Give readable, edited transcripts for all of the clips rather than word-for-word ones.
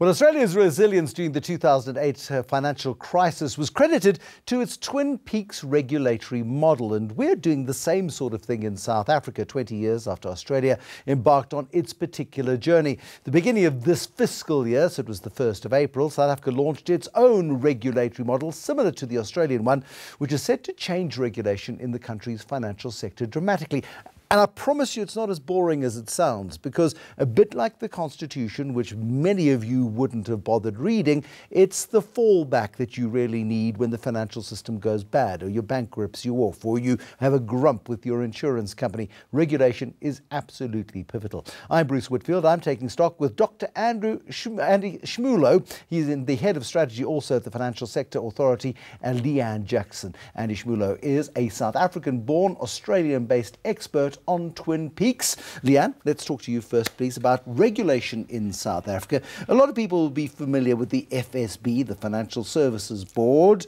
Well, Australia's resilience during the 2008 financial crisis was credited to its Twin Peaks regulatory model. And we're doing the same sort of thing in South Africa 20 years after Australia embarked on its particular journey. The beginning of this fiscal year, so it was the 1st of April, South Africa launched its own regulatory model similar to the Australian one, which is set to change regulation in the country's financial sector dramatically. And I promise you it's not as boring as it sounds, because a bit like the Constitution, which many of you wouldn't have bothered reading, it's the fallback that you really need when the financial system goes bad, or your bank rips you off, or you have a grump with your insurance company. Regulation is absolutely pivotal. I'm Bruce Whitfield. I'm taking stock with Dr. Andy Shmulo. He's the head of strategy also at the Financial Sector Authority, and Leanne Jackson. Andy Shmulo is a South African-born, Australian-based expert on Twin Peaks. Leanne, let's talk to you first, please, about regulation in South Africa. A lot of people will be familiar with the FSB, the Financial Services Board.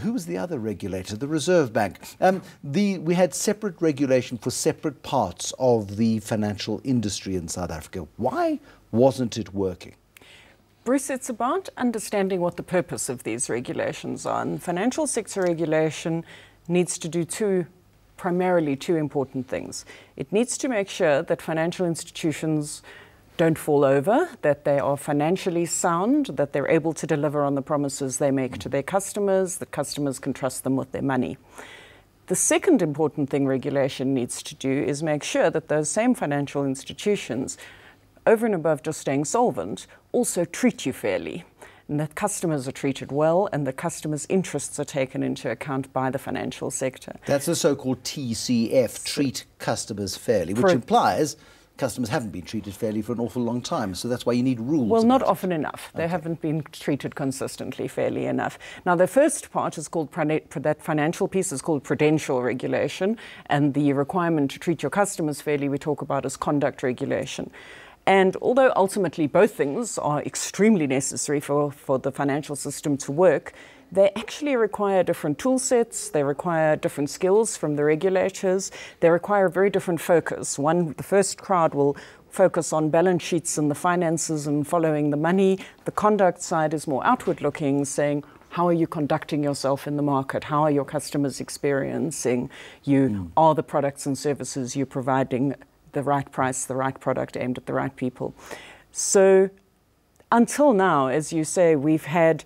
Who was the other regulator? The Reserve Bank. We had separate regulation for separate parts of the financial industry in South Africa. Why wasn't it working? Bruce, it's about understanding what the purpose of these regulations are. And financial sector regulation needs to do primarily two important things. It needs to make sure that financial institutions don't fall over, that they are financially sound, that they're able to deliver on the promises they make to their customers, that customers can trust them with their money. The second important thing regulation needs to do is make sure that those same financial institutions, over and above just staying solvent, also treat you fairly, and that customers are treated well, and the customers' interests are taken into account by the financial sector. That's the so-called TCF, treat customers fairly, which implies customers haven't been treated fairly for an awful long time. So that's why you need rules. Well, not often enough. They haven't been treated consistently fairly enough. Now, the first part is called, that financial piece is called Prudential regulation, and the requirement to treat your customers fairly we talk about as conduct regulation. And although ultimately both things are extremely necessary for the financial system to work, they actually require different tool sets, they require different skills from the regulators, they require a very different focus. The first crowd will focus on balance sheets and the finances and following the money. The conduct side is more outward looking, saying, how are you conducting yourself in the market? How are your customers experiencing you? Are the products and services you're providing the right price, the right product aimed at the right people? So until now, as you say, we've had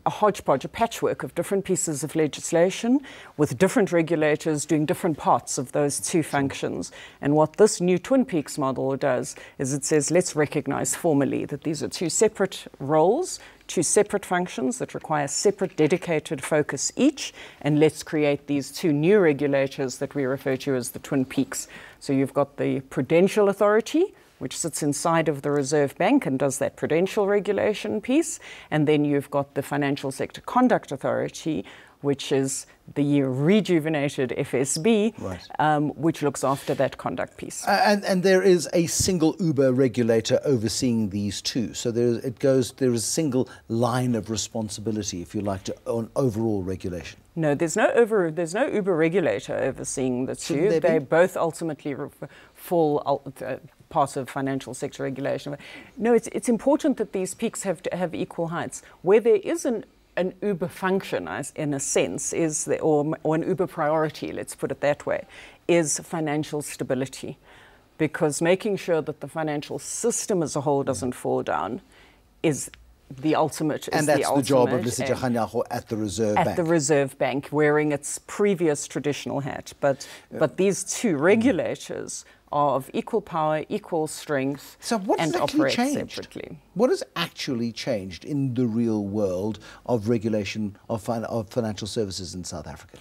a hodgepodge, a patchwork of different pieces of legislation with different regulators doing different parts of those two functions. And what this new Twin Peaks model does is it says, let's recognize formally that these are two separate roles, two separate functions that require separate dedicated focus each, and let's create these two new regulators that we refer to as the Twin Peaks. So you've got the Prudential Authority, which sits inside of the Reserve Bank and does that prudential regulation piece. And then you've got the Financial Sector Conduct Authority, which is the rejuvenated FSB, right, which looks after that conduct piece. And there is a single Uber regulator overseeing these two. So there is a single line of responsibility, if you like, on overall regulation. No, there's no Uber regulator overseeing the two. They both ultimately fall part of financial sector regulation. No, it's important that these peaks have equal heights. Where there is an Uber function, in a sense, or an Uber priority, let's put it that way, is financial stability. Because making sure that the financial system as a whole doesn't fall down is the ultimate. And that's the job of Mr. Jahanyaho at the Reserve Bank. At the Reserve Bank, wearing its previous traditional hat. But these two regulators are of equal power, equal strength, and operate separately. What has actually changed in the real world of regulation of financial services in South Africa?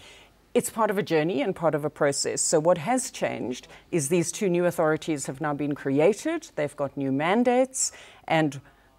It's part of a journey and part of a process. So what has changed is these two new authorities have now been created. They've got new mandates, and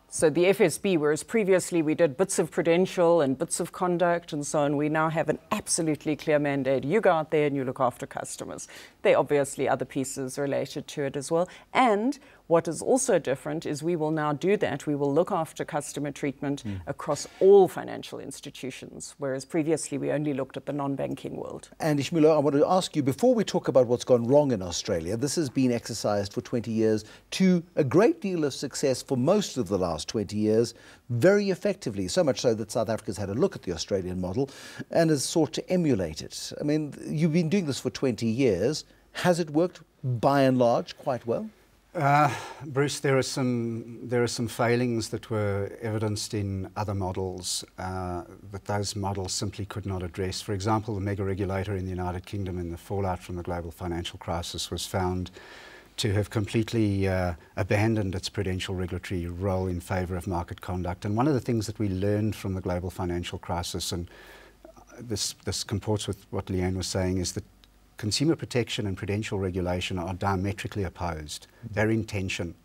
so the FSB, whereas previously we did bits of prudential and bits of conduct and so on, we now have an absolutely clear mandate. You go out there and you look after customers. There are obviously other pieces related to it as well. And What is also different is we will now do that. We will look after customer treatment across all financial institutions, whereas previously we only looked at the non-banking world. And Ishmilo, I want to ask you, before we talk about what's gone wrong in Australia, this has been exercised for 20 years to a great deal of success for most of the last 20 years, very effectively, so much so that South Africa's had a look at the Australian model and has sought to emulate it. I mean, you've been doing this for 20 years. Has it worked by and large quite well? Bruce, there are some failings that were evidenced in other models that those models simply could not address. For example, the mega regulator in the United Kingdom in the fallout from the global financial crisis was found to have completely abandoned its prudential regulatory role in favour of market conduct. And one of the things that we learned from the global financial crisis, and this comports with what Leanne was saying, is that consumer protection and prudential regulation are diametrically opposed. They're in tension.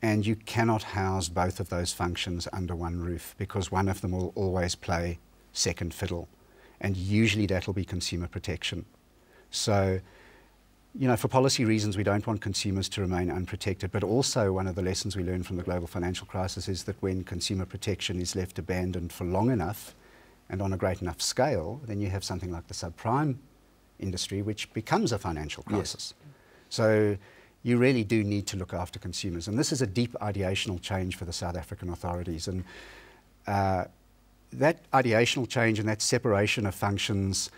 And you cannot house both of those functions under one roof because one of them will always play second fiddle. And usually that'll be consumer protection. So, you know, for policy reasons, we don't want consumers to remain unprotected. But also one of the lessons we learned from the global financial crisis is that when consumer protection is left abandoned for long enough and on a great enough scale, then you have something like the subprime industry, which becomes a financial crisis. Yes. So you really do need to look after consumers. And this is a deep ideational change for the South African authorities. And that ideational change and that separation of functions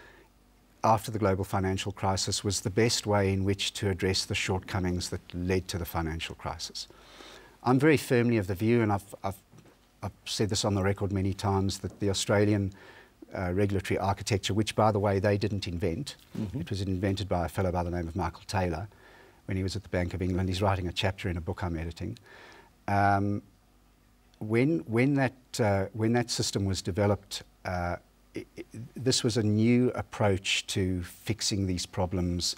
after the global financial crisis was the best way in which to address the shortcomings that led to the financial crisis. I'm very firmly of the view, and I've said this on the record many times, that the Australian regulatory architecture, which, by the way, they didn't invent. It was invented by a fellow by the name of Michael Taylor when he was at the Bank of England. He's writing a chapter in a book I'm editing. When that system was developed, this was a new approach to fixing these problems,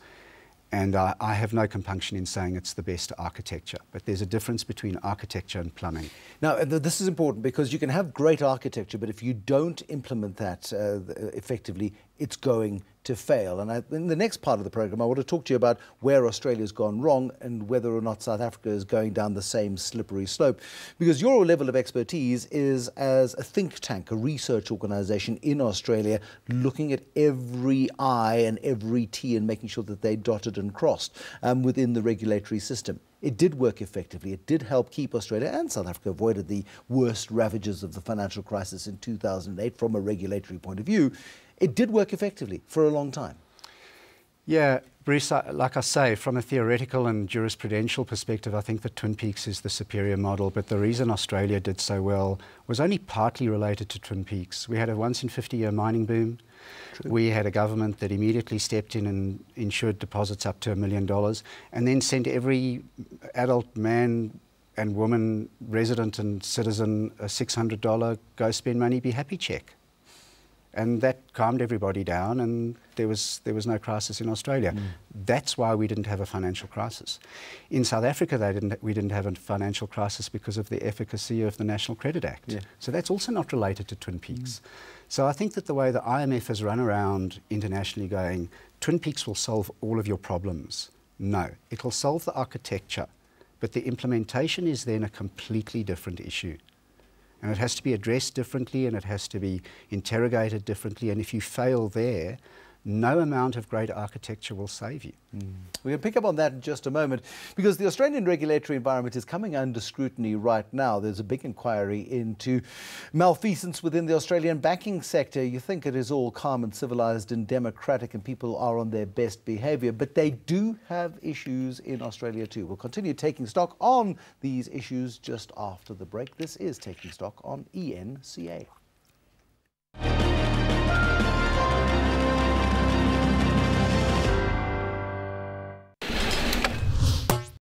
and I have no compunction in saying it's the best architecture, but there's a difference between architecture and plumbing. Now, this is important because you can have great architecture, but if you don't implement that effectively, it's going to fail. And in the next part of the program, I want to talk to you about where Australia's gone wrong and whether or not South Africa is going down the same slippery slope. Because your level of expertise is as a think tank, a research organisation in Australia, looking at every I and every T and making sure that they dotted and crossed within the regulatory system. It did work effectively. It did help keep Australia and South Africa avoided the worst ravages of the financial crisis in 2008 from a regulatory point of view. It did work effectively for a long time. Yeah, Bruce, like I say, from a theoretical and jurisprudential perspective, I think that Twin Peaks is the superior model, but the reason Australia did so well was only partly related to Twin Peaks. We had a once-in-50-year mining boom. True. We had a government that immediately stepped in and insured deposits up to $1 million and then sent every adult man and woman, resident and citizen, a $600 go spend money, be happy check. And that calmed everybody down, and there was no crisis in Australia. That's why we didn't have a financial crisis. In South Africa, we didn't have a financial crisis because of the efficacy of the National Credit Act. Yeah. So that's also not related to Twin Peaks. So I think that the way the IMF has run around internationally going, Twin Peaks will solve all of your problems. No, it will solve the architecture, but the implementation is then a completely different issue. And it has to be addressed differently and it has to be interrogated differently. And if you fail there, no amount of great architecture will save you. We're going to pick up on that in just a moment because the Australian regulatory environment is coming under scrutiny right now. There's a big inquiry into malfeasance within the Australian banking sector. You think it is all calm and civilised and democratic and people are on their best behaviour, but they do have issues in Australia too. We'll continue taking stock on these issues just after the break. This is Taking Stock on ENCA.